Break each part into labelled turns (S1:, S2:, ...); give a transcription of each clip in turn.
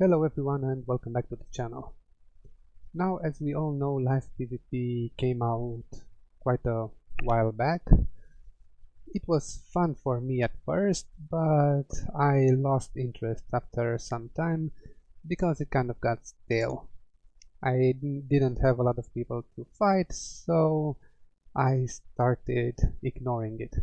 S1: Hello everyone and welcome back to the channel. Now, as we all know, live PvP came out quite a while back. It was fun for me at first, but I lost interest after some time because it kind of got stale. I didn't have a lot of people to fight, so I started ignoring it.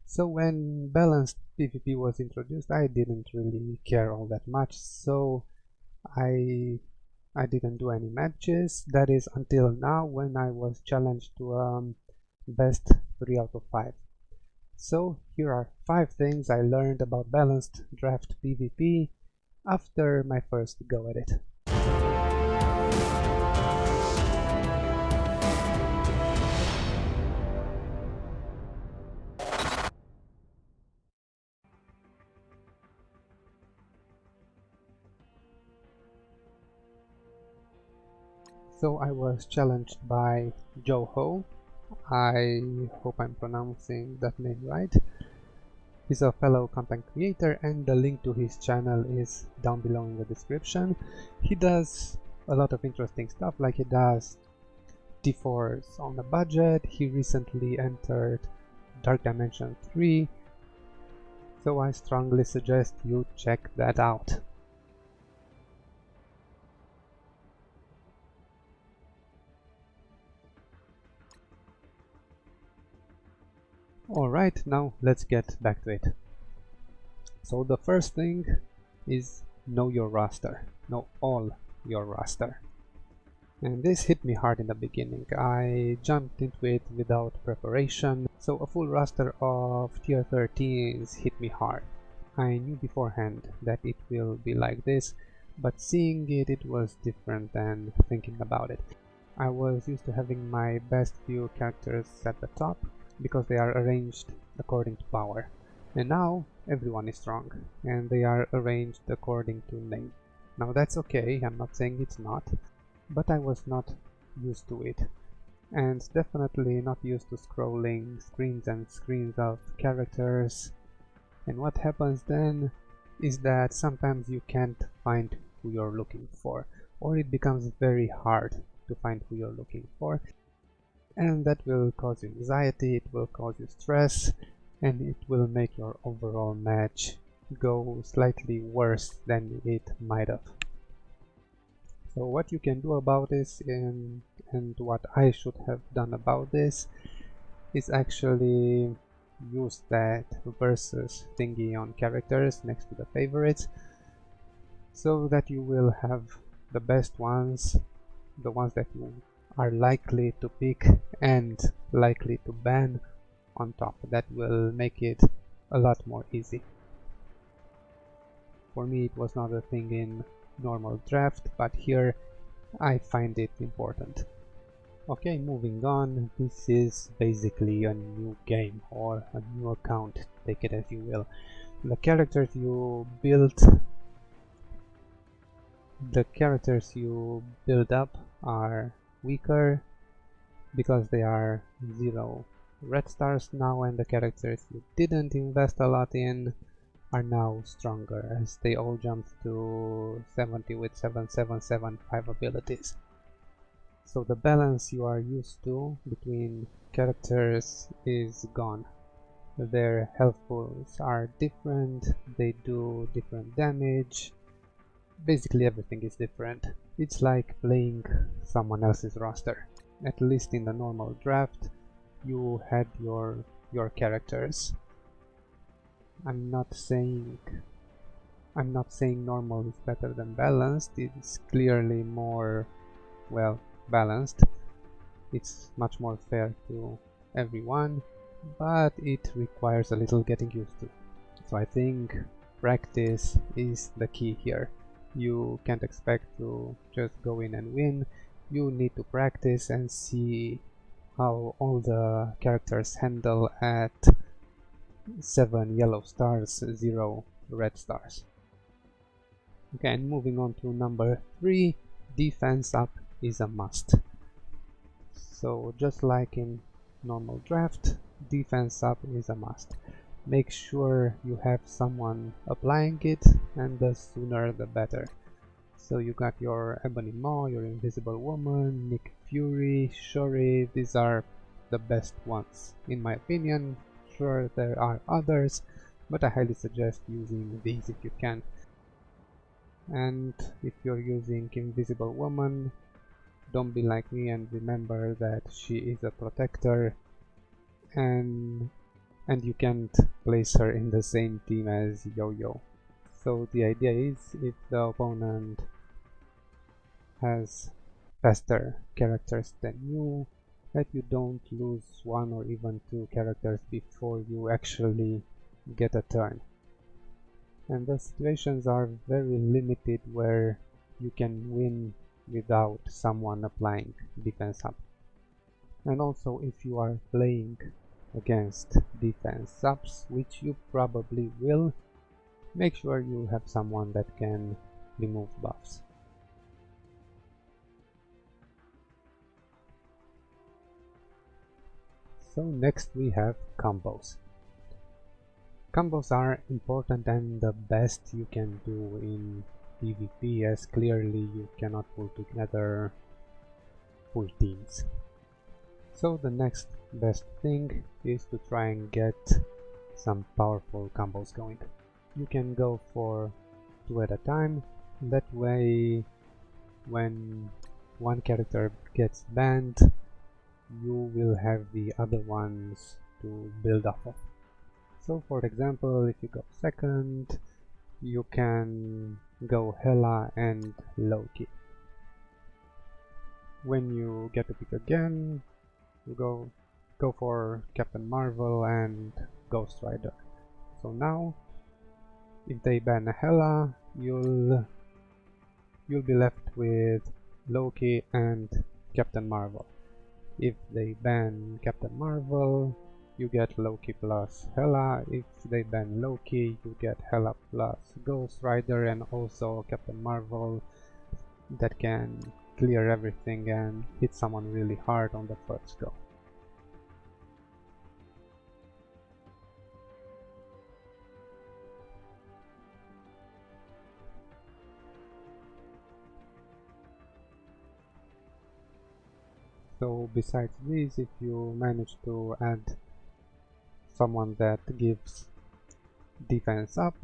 S1: So when balanced PvP was introduced, I didn't really care all that much, so I didn't do any matches. That is until now, when I was challenged to best 3 out of 5. So here are 5 things I learned about balanced draft PvP after my first go at it. So I was challenged by Joho. I hope I'm pronouncing that name right. He's a fellow content creator and the link to his channel is down below in the description. He does a lot of interesting stuff, like he does T4s on a budget. He recently entered Dark Dimension 3, so I strongly suggest you check that out. Alright, now let's get back to it. So the first thing is know your roster. Know all your roster. And this hit me hard in the beginning. I jumped into it without preparation, so a full roster of tier 13s hit me hard. I knew beforehand that it will be like this, but seeing it, it was different than thinking about it. I was used to having my best few characters at the top, because they are arranged according to power. And now everyone is strong, and they are arranged according to name. Now that's okay, I'm not saying it's not, but I was not used to it. And definitely not used to scrolling screens and screens of characters. And what happens then is that sometimes you can't find who you're looking for, or it becomes very hard to find who you're looking for. And that will cause you anxiety, it will cause you stress, and it will make your overall match go slightly worse than it might have. So what you can do about this, and what I should have done about this, is actually use that versus thingy on characters next to the favorites, so that you will have the best ones, the ones that you are likely to pick and likely to ban on top. That will make it a lot more easy. For me it was not a thing in normal draft, but here I find it important. Okay, moving on. This is basically a new game or a new account, take it as you will. The characters you build up are weaker because they are 0 red stars now, and the characters you didn't invest a lot in are now stronger, as they all jumped to 70 with 7775 abilities. So the balance you are used to between characters is gone. Their health pools are different, they do different damage, basically everything is different. It's like playing someone else's roster. At least in the normal draft you had your characters. I'm not saying normal is better than balanced. It's clearly more, well, balanced. It's much more fair to everyone, but it requires a little getting used to. So I think practice is the key here. You can't expect to just go in and win. You need to practice and see how all the characters handle at 7 yellow stars, 0 red stars. Okay, and moving on to number 3, defense up is a must. So just like in normal draft, defense up is a must. make sure you have someone applying it, and the sooner the better. So you got your Ebony Maw, your Invisible Woman, Nick Fury, Shuri. These are the best ones in my opinion. Sure, there are others, but I highly suggest using these if you can. And if you're using Invisible Woman, don't be like me and remember that she is a protector, and you can't place her in the same team as Yo-Yo. So the idea is, if the opponent has faster characters than you, that you don't lose one or even two characters before you actually get a turn. And the situations are very limited where you can win without someone applying defense up. And also, if you are playing against defense subs, which you probably will, make sure you have someone that can remove buffs. So next we have combos. Combos are important and the best you can do in PvP, as clearly you cannot pull together full teams. So the next best thing is to try and get some powerful combos going. You can go for 2 at a time. That way, when one character gets banned, you will have the other ones to build off of. So for example, if you go second, you can go Hela and Loki. When you get to pick again, you go for Captain Marvel and Ghost Rider. So now, if they ban Hela, you'll be left with Loki and Captain Marvel. If they ban Captain Marvel, you get Loki plus Hela. If they ban Loki, you get Hela plus Ghost Rider and also Captain Marvel that can clear everything and hit someone really hard on the first go. So besides these, if you manage to add someone that gives defense up,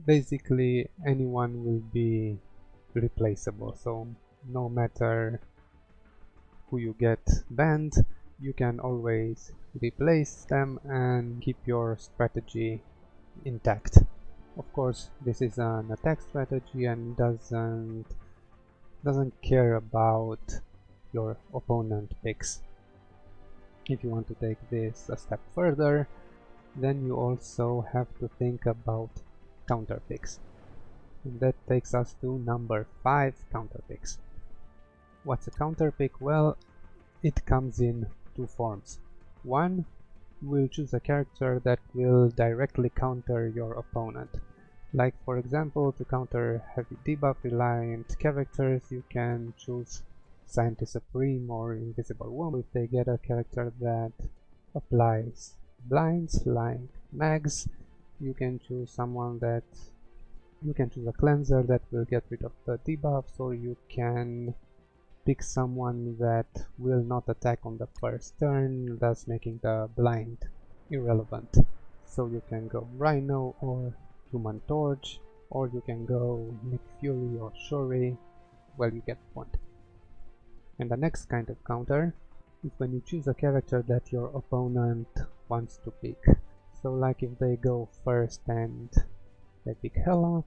S1: basically anyone will be replaceable. So no matter who you get banned, you can always replace them and keep your strategy intact. Of course, this is an attack strategy and doesn't care about your opponent picks. If you want to take this a step further, then you also have to think about counter picks. And that takes us to number 5, counter picks. What's a counter pick? Well, it comes in 2 forms. One, you will choose a character that will directly counter your opponent. Like for example, to counter heavy debuff reliant characters, you can choose Scientist Supreme or Invisible Woman. If they get a character that applies blinds like Mags, you can choose someone that you can choose a cleanser that will get rid of the debuffs, or you can pick someone that will not attack on the first turn, thus making the blind irrelevant. So you can go Rhino or Human Torch, or you can go Nick Fury or Shuri. Well, you get the point. And the next kind of counter is when you choose a character that your opponent wants to pick. So like if they go first and they pick Hela,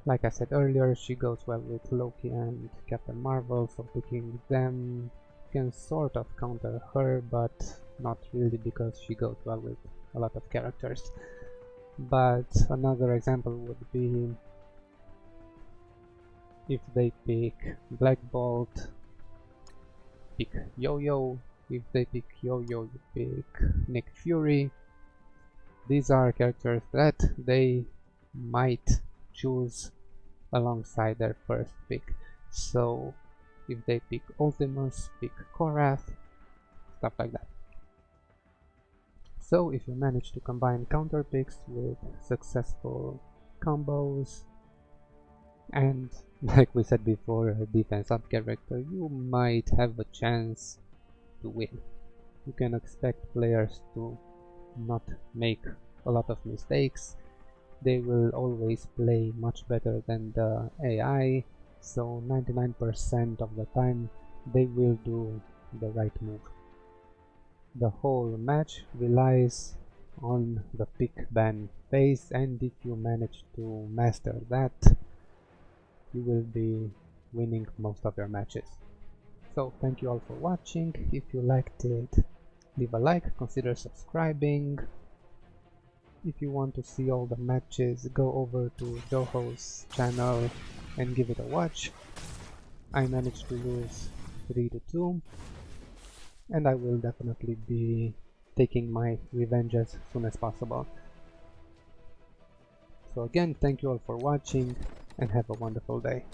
S1: like I said earlier, she goes well with Loki and Captain Marvel, so picking them can sort of counter her, but not really because she goes well with a lot of characters. But another example would be if they pick Black Bolt, pick Yo-Yo. If they pick Yo-Yo, you pick Nick Fury. These are characters that they might choose alongside their first pick. So if they pick Ultimus, pick Korath, stuff like that. So if you manage to combine counter picks with successful combos and, like we said before, a defense up character, you might have a chance to win. You can expect players to not make a lot of mistakes. They will always play much better than the AI, so 99% of the time they will do the right move. The whole match relies on the pick ban phase, and if you manage to master that, you will be winning most of your matches. So thank you all for watching. If you liked it, leave a like, consider subscribing. If you want to see all the matches, go over to Joho's channel and give it a watch. I managed to lose 3-2, and I will definitely be taking my revenge as soon as possible. So again, thank you all for watching and have a wonderful day.